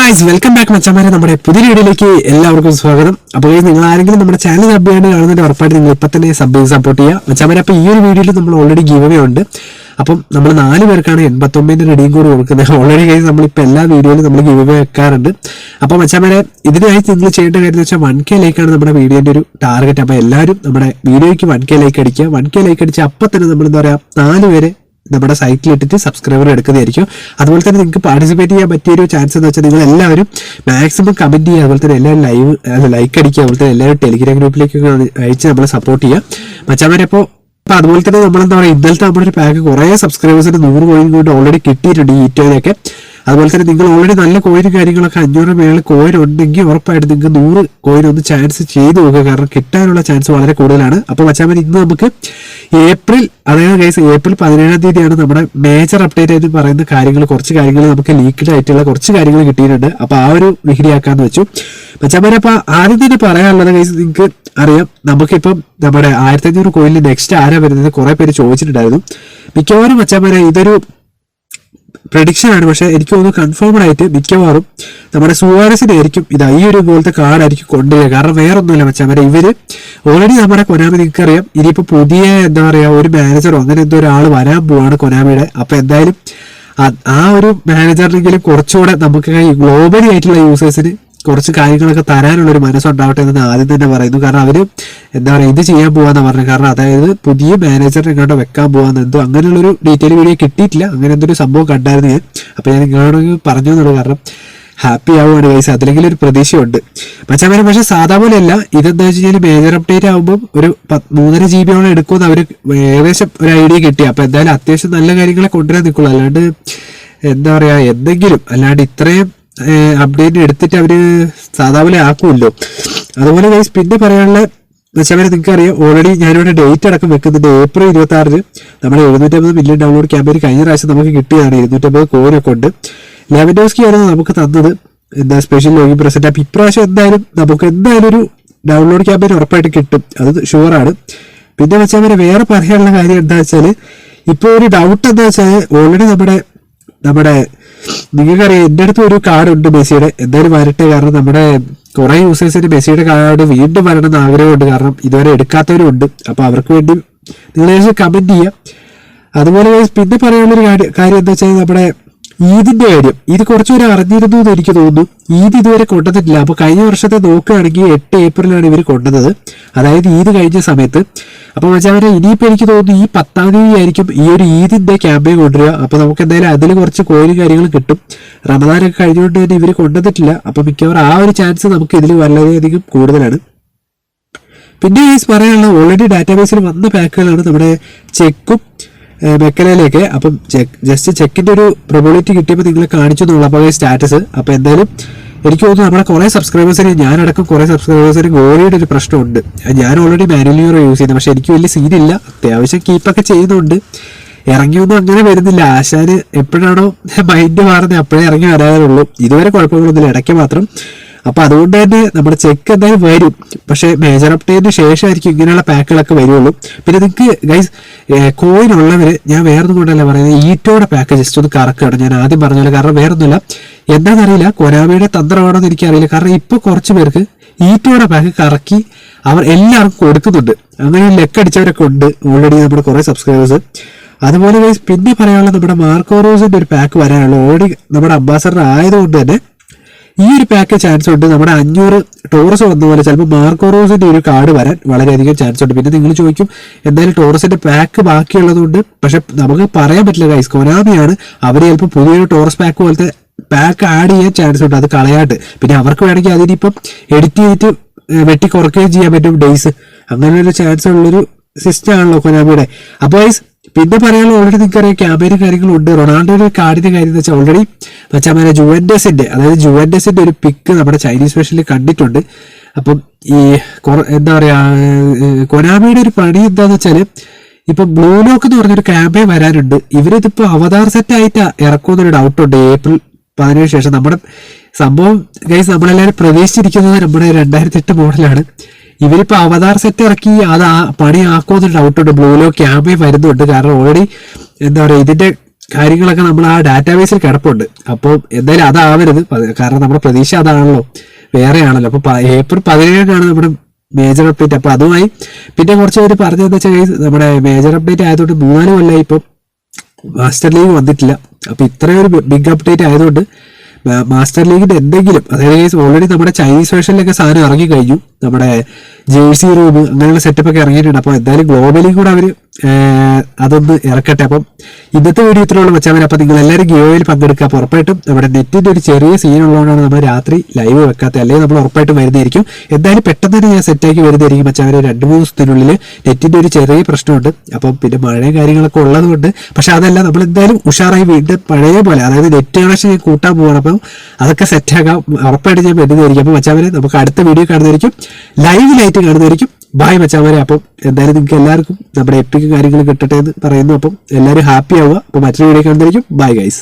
Guys welcome back മച്ചാമാരെ, നമ്മുടെ പുതിയ വീഡിയോയിലേക്ക് എല്ലാവർക്കും സ്വാഗതം. അപ്പോൾ നിങ്ങൾ ആരെങ്കിലും നമ്മുടെ ചാനൽ സബ് ചെയ്യാണ്ട് കാണുന്നതിന്റെ ഉറപ്പായിട്ട് നിങ്ങൾ ഇപ്പം തന്നെ സപ്പോർട്ട് ചെയ്യുക മച്ചാമാരെ. അപ്പോൾ ഈ ഒരു വീഡിയോയിൽ നമ്മൾ ഓൾറെഡി ഗീവ് അവേ ഉണ്ട്. അപ്പം നമ്മൾ 4 പേർക്കാണ് 89 റെഡിയും കൂടി കൊടുക്കുന്നത്. ഓൾറെഡി ഗൈസ് നമ്മളിപ്പോൾ എല്ലാ വീഡിയോയിലും നമ്മൾ ഗീവ് അവേ വെക്കാറുണ്ട്. അപ്പോൾ മച്ചാമാരെ, ഇതിനായി നിങ്ങൾ ചെയ്യേണ്ട കാര്യം എന്ന് വെച്ചാൽ 1K ലൈക്കാണ് നമ്മുടെ വീഡിയോന്റെ ഒരു ടാർഗറ്റ്. അപ്പോൾ എല്ലാവരും നമ്മുടെ വീഡിയോയ്ക്ക് 1K ലൈക്ക് അടിക്കുക. 1K ലൈക്ക് അടിച്ച് അപ്പം തന്നെ നമ്മൾ എന്താ പറയുക 4 പേര് നമ്മുടെ സൈറ്റിൽ ഇട്ടിട്ട് സബ്സ്ക്രൈബർ എടുക്കുന്നതായിരിക്കും. അതുപോലെ തന്നെ നിങ്ങൾക്ക് പാർട്ടിസിപ്പേറ്റ് ചെയ്യാൻ പറ്റിയൊരു ചാൻസ് എന്ന് വെച്ചാൽ നിങ്ങൾ എല്ലാവരും മാക്സിമം കമന്റ് ചെയ്യുക, അതുപോലെ തന്നെ എല്ലാവരും ലൈക്ക് അടിക്കുക, അതുപോലെ തന്നെ എല്ലാവരും ടെലിഗ്രാം ഗ്രൂപ്പിലേക്കൊക്കെ അയച്ച് നമ്മളെ സപ്പോർട്ട് ചെയ്യുക മച്ചാമാരെ. അപ്പോൾ അതുപോലെ തന്നെ നമ്മളെന്താ പറയുക, ഇന്നലത്തെ നമ്മുടെ ഒരു പാക്ക് കുറേ സബ്സ്ക്രൈബേഴ്സിന് 100 കോയിൻ കൊണ്ട് ഓൾറെഡി കിട്ടിയിട്ടുണ്ട് ഈ ഈറ്റോയിലൊക്കെ. അതുപോലെ തന്നെ നിങ്ങൾ ഓൾറെഡി നല്ല കോയിനും കാര്യങ്ങളൊക്കെ 500 മേളിൽ കോയിൻ ഉണ്ടെങ്കിൽ ഉറപ്പായിട്ട് നിങ്ങൾക്ക് 100 കോയിൻ ഒന്ന് ചാൻസ് ചെയ്ത് നോക്കുക, കാരണം കിട്ടാനുള്ള ചാൻസ് വളരെ കൂടുതലാണ്. അപ്പോൾ മച്ചാമാരെ, ഇന്ന് നമുക്ക് ഏപ്രിൽ 17-ാം തീയതിയാണ് നമ്മുടെ മേജർ അപ്ഡേറ്റ് ആയിട്ട് പറയുന്ന കാര്യങ്ങൾ, കുറച്ച് കാര്യങ്ങൾ നമുക്ക് ലീക്ക്ഡ് ആയിട്ടുള്ള കുറച്ച് കാര്യങ്ങൾ കിട്ടിയിട്ടുണ്ട്. അപ്പൊ ആ ഒരു വിഹിടിയാക്കാന്ന് വെച്ചു മച്ചാമാരെ. അപ്പൊ ആദ്യം തന്നെ പറയാനുള്ളത് ഗൈസ്, നിങ്ങൾക്ക് അറിയാം നമുക്കിപ്പം നമ്മുടെ 1500 കോയിനിൽ നെക്സ്റ്റ് ആരാ വരുന്നത് കുറെ പേര് ചോദിച്ചിട്ടുണ്ടായിരുന്നു. മിക്കവാറും മച്ചാമാരെ ഇതൊരു പ്രഡിക്ഷൻ ആണ്, പക്ഷെ എനിക്ക് തോന്നുന്നു കൺഫേംഡ് ആയിട്ട് മിക്കവാറും നമ്മുടെ സുവാരസിനെ ആയിരിക്കും ഈ ഒരു പോലത്തെ കാർഡായിരിക്കും കൊണ്ടുവരിക. കാരണം വേറൊന്നുമില്ല മച്ചാമാരെ, ഇവര് ഓൾറെഡി നമ്മുടെ കൊനാമി നിങ്ങൾക്കറിയാം ഇനിയിപ്പോ പുതിയ എന്താ പറയാ ഒരു മാനേജറോ അങ്ങനെ എന്തോ ഒരാൾ വരാൻ പോവാണ് കൊനാമിയുടെ. അപ്പൊ എന്തായാലും ആ ഒരു മാനേജറിനെങ്കിലും കുറച്ചുകൂടെ നമുക്ക് ഗ്ലോബലി ആയിട്ടുള്ള യൂസേഴ്സിന് കുറച്ച് കാര്യങ്ങളൊക്കെ തരാനുള്ള ഒരു മനസ്സുണ്ടാവട്ടെ എന്ന് ആദ്യം തന്നെ പറയുന്നു. കാരണം അവര് എന്താ പറയുക ഇത് ചെയ്യാൻ പോവാന്ന് പറഞ്ഞു. കാരണം അതായത് പുതിയ മാനേജറിനെ ഇങ്ങോട്ട് വെക്കാൻ പോവാന്ന് എന്തോ അങ്ങനെയുള്ളൊരു ഡീറ്റെയിൽ വീഡിയോ കിട്ടിയിട്ടില്ല. അങ്ങനെ എന്തൊരു സംഭവം കണ്ടായിരുന്നു ഞാൻ. അപ്പൊ ഞാൻ നിങ്ങളോട് പറഞ്ഞു എന്നുള്ളൂ, കാരണം ഹാപ്പി ആവുകയാണ് ഗൈസ്, അതിലെങ്കിലും ഒരു പ്രതീക്ഷയുണ്ട് മച്ചാമാരെ. പക്ഷെ സാധാ പോലെ അല്ല, ഇതെന്താ വെച്ച് കഴിഞ്ഞാൽ മേജർ അപ്ഡേറ്റ് ആകുമ്പോൾ ഒരു 3.5 GB എടുക്കുമെന്ന് അവര് ഏകദേശം ഒരു ഐഡിയ കിട്ടി. അപ്പൊ എന്തായാലും അത്യാവശ്യം നല്ല കാര്യങ്ങളെ കൊണ്ടുവരാൻ നിൽക്കുള്ളൂ, അല്ലാണ്ട് എന്താ പറയാ എന്തെങ്കിലും അല്ലാണ്ട് ഇത്രയും അപ്ഡേറ്റ് എടുത്തിട്ട് അവര് സാധാ പോലെ ആക്കുമല്ലോ. അതുപോലെ ഗൈസ് പിന്നെ പറയാനുള്ള മച്ചാമാരെ, നിങ്ങൾക്ക് അറിയാം ഓൾറെഡി ഞാനിവിടെ ഡേറ്റ് അടക്കം വെക്കുന്നുണ്ട്. ഏപ്രിൽ 26 നമ്മുടെ 750 മില്യൺ ഡൗൺലോഡ് ക്യാമ്പയിൻ കഴിഞ്ഞ പ്രാവശ്യം നമുക്ക് കിട്ടിയതാണ്. 250 കോയിനൊക്കെ ഉണ്ട്. ലെവൻഡോസ്കി ആണ് നമുക്ക് തന്നത് എന്താ സ്പെഷ്യൽ ലോഗിൻ പ്രസന്റ്. അപ്പൊ ഇപ്രാവശ്യം നമുക്ക് എന്തായാലും ഒരു ഡൗൺലോഡ് ക്യാമ്പയിൻ ഉറപ്പായിട്ട് കിട്ടും, അത് ഷുവറാണ്. പിന്നെ മച്ചാമാരെ വേറെ പറയാനുള്ള കാര്യം എന്താ വെച്ചാല്, ഇപ്പൊ ഒരു ഡൗട്ട് എന്താ വെച്ചാൽ ഓൾറെഡി നമ്മുടെ നിങ്ങൾക്കറിയാം എൻ്റെ അടുത്ത് ഒരു കാർഡ് ഉണ്ട് മെസ്സിയുടെ, എന്തായാലും വരട്ടെ. കാരണം നമ്മുടെ കുറെ യൂസേഴ്സിന് മെസ്സിയുടെ കാർഡ് വീണ്ടും വരണമെന്ന് ആഗ്രഹമുണ്ട്, കാരണം ഇതുവരെ എടുക്കാത്തവരും ഉണ്ട്. അപ്പൊ അവർക്ക് വേണ്ടി നിങ്ങൾ കമന്റ് ചെയ്യാം. അതുപോലെ പിന്നെ പറയാനുള്ളൊരു കാര്യം എന്താ വെച്ചാൽ നമ്മുടെ ഈദിന്റെ കാര്യം. ഇത് കുറച്ചുപേരെ അറിഞ്ഞിരുന്നു എന്ന് എനിക്ക് തോന്നുന്നു. ഈദ് ഇതുവരെ കൊണ്ടുവന്നിട്ടില്ല. അപ്പൊ കഴിഞ്ഞ വർഷത്തെ നോക്കുകയാണെങ്കിൽ 8 ഏപ്രിലാണ് ഇവർ കൊണ്ടുവന്നത്, അതായത് ഈദ് കഴിഞ്ഞ സമയത്ത്. അപ്പൊ മച്ചാമാരെ ഇനിയിപ്പോ എനിക്ക് തോന്നുന്നു ഈ 10-ാം തീയതി ആയിരിക്കും ഈ ഒരു ഈദിന്റെ ക്യാമ്പയിൻ കൊണ്ടുവരിക. അപ്പൊ നമുക്ക് എന്തായാലും അതിൽ കുറച്ച് കോയിനും കാര്യങ്ങളും കിട്ടും. റമദാനൊക്കെ കഴിഞ്ഞുകൊണ്ട് തന്നെ ഇവർ കൊണ്ടുവന്നിട്ടില്ല. അപ്പൊ മിക്കവാറും ആ ഒരു ചാൻസ് നമുക്ക് ഇതിൽ വളരെയധികം കൂടുതലാണ്. പിന്നെ പറയാനുള്ള ഓൾറെഡി ഡാറ്റാബേസിൽ വന്ന പാക്കുകളാണ് നമ്മുടെ ചെക്കും മെക്കലയിലേക്ക്. അപ്പം ജസ്റ്റ് ചെക്കിന്റെ ഒരു പ്രൊബിലിറ്റി കിട്ടിയപ്പോൾ നിങ്ങളെ കാണിച്ചു എന്നുള്ള അപ്പോൾ സ്റ്റാറ്റസ്. അപ്പൊ എന്തായാലും എനിക്ക് തോന്നുന്നു നമ്മുടെ കുറെ സബ്സ്ക്രൈബേഴ്സിന്, ഞാനടക്കം കുറെ സബ്സ്ക്രൈബേഴ്സിന് ഗോളിയുടെ ഒരു പ്രശ്നമുണ്ട്. ഞാൻ ഓൾറെഡി മാനുവലി യൂസ് ചെയ്യുന്നത്, പക്ഷെ എനിക്ക് വലിയ സീനില്ല. അത്യാവശ്യം കീപ്പൊക്കെ ചെയ്യുന്നുണ്ട്. ഇറങ്ങിയൊന്നും അങ്ങനെ വരുന്നില്ല. ആശാന് എപ്പോഴാണോ മൈൻഡ് മാറുന്നത് അപ്പോഴേ ഇറങ്ങി വരാറുള്ളൂ. ഇതുവരെ കുഴപ്പങ്ങളൊന്നുമില്ല, ഇടയ്ക്ക് മാത്രം. അപ്പൊ അതുകൊണ്ട് തന്നെ നമ്മുടെ ചെക്ക് എന്തായാലും വരും, പക്ഷെ മേജർ അപ്ഡേറ്റിന് ശേഷമായിരിക്കും ഇങ്ങനെയുള്ള പാക്കുകളൊക്കെ വരുള്ളൂ. പിന്നെ നിങ്ങൾക്ക് ഗൈസ് കോയിൻ ഉള്ളവര്, ഞാൻ വേറൊന്നും കൊണ്ടല്ല പറയുന്നത്, ഈറ്റോയുടെ പാക്ക് ജസ്റ്റ് ഒന്ന് കറക്കുകയാണ് ഞാൻ ആദ്യം പറഞ്ഞല്ലോ. കാരണം വേറൊന്നുമില്ല, എന്താണെന്നറിയില്ല, കൊനാമിയുടെ തന്ത്രമാണോ എന്ന് എനിക്കറിയില്ല. കാരണം ഇപ്പൊ കുറച്ച് പേർക്ക് ഈറ്റോയുടെ പാക്ക് കറക്കി അവർ എല്ലാവർക്കും കൊടുക്കുന്നുണ്ട്. അങ്ങനെ ലെക്കടിച്ചവരൊക്കെ ഉണ്ട് ഓൾറെഡി നമ്മുടെ കുറെ സബ്സ്ക്രൈബേഴ്സ്. അതുപോലെ ഗൈസ് പിന്നെ പറയാനുള്ള നമ്മുടെ മാർക്കോറോസിന്റെ ഒരു പാക്ക് വരാനുള്ള ഓൾറെഡി നമ്മുടെ അംബാസഡർ ആയതുകൊണ്ട് തന്നെ ഈ ഒരു പാക്ക് ചാൻസ് ഉണ്ട്. നമ്മുടെ 500 ടോറസ് വന്ന പോലെ ചിലപ്പോൾ മാർക്കോറോസിന്റെ ഒരു കാർഡ് വരാൻ വളരെയധികം ചാൻസ് ഉണ്ട്. പിന്നെ നിങ്ങൾ ചോദിക്കും എന്തായാലും ടോറസിന്റെ പാക്ക് ബാക്കിയുള്ളതുകൊണ്ട്, പക്ഷെ നമുക്ക് പറയാൻ പറ്റില്ല ഗൈസ്, കൊനാമിയാണ് അവർ ചിലപ്പോൾ പുതിയൊരു ടോറസ് പാക്ക് പോലത്തെ പാക്ക് ആഡ് ചെയ്യാൻ ചാൻസ് ഉണ്ട്, അത് കളയാട്ട്. പിന്നെ അവർക്ക് വേണമെങ്കിൽ അതിനിപ്പം എഡിറ്റ് ചെയ്തിട്ട് വെട്ടി കുറയ്ക്കുകയും ചെയ്യാൻ പറ്റും ഡേയ്സ്. അങ്ങനെ ഒരു ചാൻസ് ഉള്ളൊരു സിസ്റ്റം ആണല്ലോ കൊനാമിയുടെ. അപ്പോൾ ഗൈസ് പിന്നെ പറയാനുള്ള ഓൾറെഡി നിങ്ങൾക്കറിയാം ക്യാമ്പയിനും കാര്യങ്ങളുണ്ട്. റൊണാൾഡോയുടെ ഒരു കാർഡിന്റെ കാര്യം എന്ന് വെച്ചാൽ ഓൾറെഡി മച്ചാമാരെ ജുവന്റസിന്റെ ഒരു പിക്ക് നമ്മുടെ ചൈനീസ് സ്പെഷ്യലിൽ കണ്ടിട്ടുണ്ട്. അപ്പം ഈ എന്താ പറയാ കൊനാമിയുടെ ഒരു പണി എന്താന്ന് വെച്ചാല്, ഇപ്പൊ ബ്ലൂ ലോക്ക് എന്ന് പറഞ്ഞൊരു ക്യാമ്പയിൻ വരാനുണ്ട്. ഇവരിതിപ്പോ അവതാർ സെറ്റ് ആയിട്ട് ഇറക്കുമെന്നൊരു ഡൗട്ടുണ്ട് ഏപ്രിൽ 17 ശേഷം. നമ്മുടെ സംഭവം ഗൈസ് നമ്മളെല്ലാവരും പ്രവേശിച്ചിരിക്കുന്നത് നമ്മുടെ 2008 മോഡലാണ്. ഇവരിപ്പോ അവതാർ സെറ്റ് ഇറക്കി അത് പണി ആക്കുമെന്നൊരു ഡൗട്ടുണ്ട്. ബ്ലൂലോ ക്യാമ്പയിൻ വരുന്നുണ്ട്. കാരണം ഓൾറെഡി എന്താ പറയാ ഇതിന്റെ കാര്യങ്ങളൊക്കെ നമ്മൾ ആ ഡാറ്റാബേസിൽ കിടപ്പുണ്ട്. അപ്പോൾ എന്തായാലും അതാവരുത്, കാരണം നമ്മുടെ പ്രതീക്ഷ അതാണല്ലോ, വേറെയാണല്ലോ. അപ്പൊ ഏപ്രിൽ 17 നമ്മുടെ മേജർ അപ്ഡേറ്റ്. അപ്പൊ അതുമായി പിന്നെ കുറച്ച് പേര് പറഞ്ഞതെന്ന് വെച്ചാൽ നമ്മുടെ മേജർ അപ്ഡേറ്റ് ആയതുകൊണ്ട് 3-4 കൊല്ലമായി ഇപ്പം മാസ്റ്റർ ലീഗ് വന്നിട്ടില്ല. അപ്പൊ ഇത്രയും ഒരു ബിഗ് അപ്ഡേറ്റ് ആയതുകൊണ്ട് മാസ്റ്റർ ലീഗിന്റെ എന്തെങ്കിലും, അതായത് ഓൾറെഡി നമ്മുടെ ചൈനീസ് വേർഷനിലൊക്കെ സാധനം ഇറങ്ങി കഴിഞ്ഞു, നമ്മുടെ ജേഴ്സി റൂം അങ്ങനെയുള്ള സെറ്റപ്പ് ഒക്കെ ഇറങ്ങിയിട്ടുണ്ട്. അപ്പോൾ എന്തായാലും ഗ്ലോബലി കൂടെ അവർ അതൊന്ന് ഇറക്കട്ടെ. അപ്പം ഇന്നത്തെ വീഡിയോ ഇത്രയുള്ള വെച്ചാൽ അപ്പം നിങ്ങൾ എല്ലാവരും ഗിയോയിൽ പങ്കെടുക്കുക. അപ്പോൾ ഉറപ്പായിട്ടും നമ്മുടെ നെറ്റിന്റെ ഒരു ചെറിയ സീൻ ഉള്ളതുകൊണ്ടാണ് നമ്മൾ രാത്രി ലൈവ് വെക്കാത്തത്, അല്ലെങ്കിൽ നമ്മൾ ഉറപ്പായിട്ടും വരുന്നതായിരിക്കും. എന്തായാലും പെട്ടെന്ന് തന്നെ ഞാൻ സെറ്റാക്കി വരുന്നതായിരിക്കും. പക്ഷേ അവർ 2-3 ദിവസത്തിനുള്ളിൽ നെറ്റിന്റെ ഒരു ചെറിയ പ്രശ്നമുണ്ട്. അപ്പം പിന്നെ മഴയും കാര്യങ്ങളൊക്കെ ഉള്ളതുകൊണ്ട്, പക്ഷെ അതല്ല, നമ്മൾ എന്തായാലും ഉഷാറായി വീണ്ടും പഴയ പോലെ, അതായത് നെറ്റ് കണക്ഷൻ ഞാൻ കൂട്ടാൻ പോകണം. അപ്പം അതൊക്കെ സെറ്റാക്കാം, ഉറപ്പായിട്ട് ഞാൻ വരുന്നതായിരിക്കും. അപ്പം മച്ചാവരെ നമുക്ക് അടുത്ത വീഡിയോ കാണുന്നതായിരിക്കും, ലൈവിലായിട്ട് കാണുന്നതായിരിക്കും. ബായ് മച്ചാവരെ. അപ്പം എന്തായാലും നിങ്ങൾക്ക് എല്ലാവർക്കും നമ്മുടെ എപ്പിക് കാര്യങ്ങൾ കിട്ടട്ടെ എന്ന് പറയുന്നു. അപ്പം എല്ലാവരും ഹാപ്പി ആവുക. അപ്പം മറ്റൊരു വീഡിയോ കാണുന്നതായിരിക്കും. Bye guys.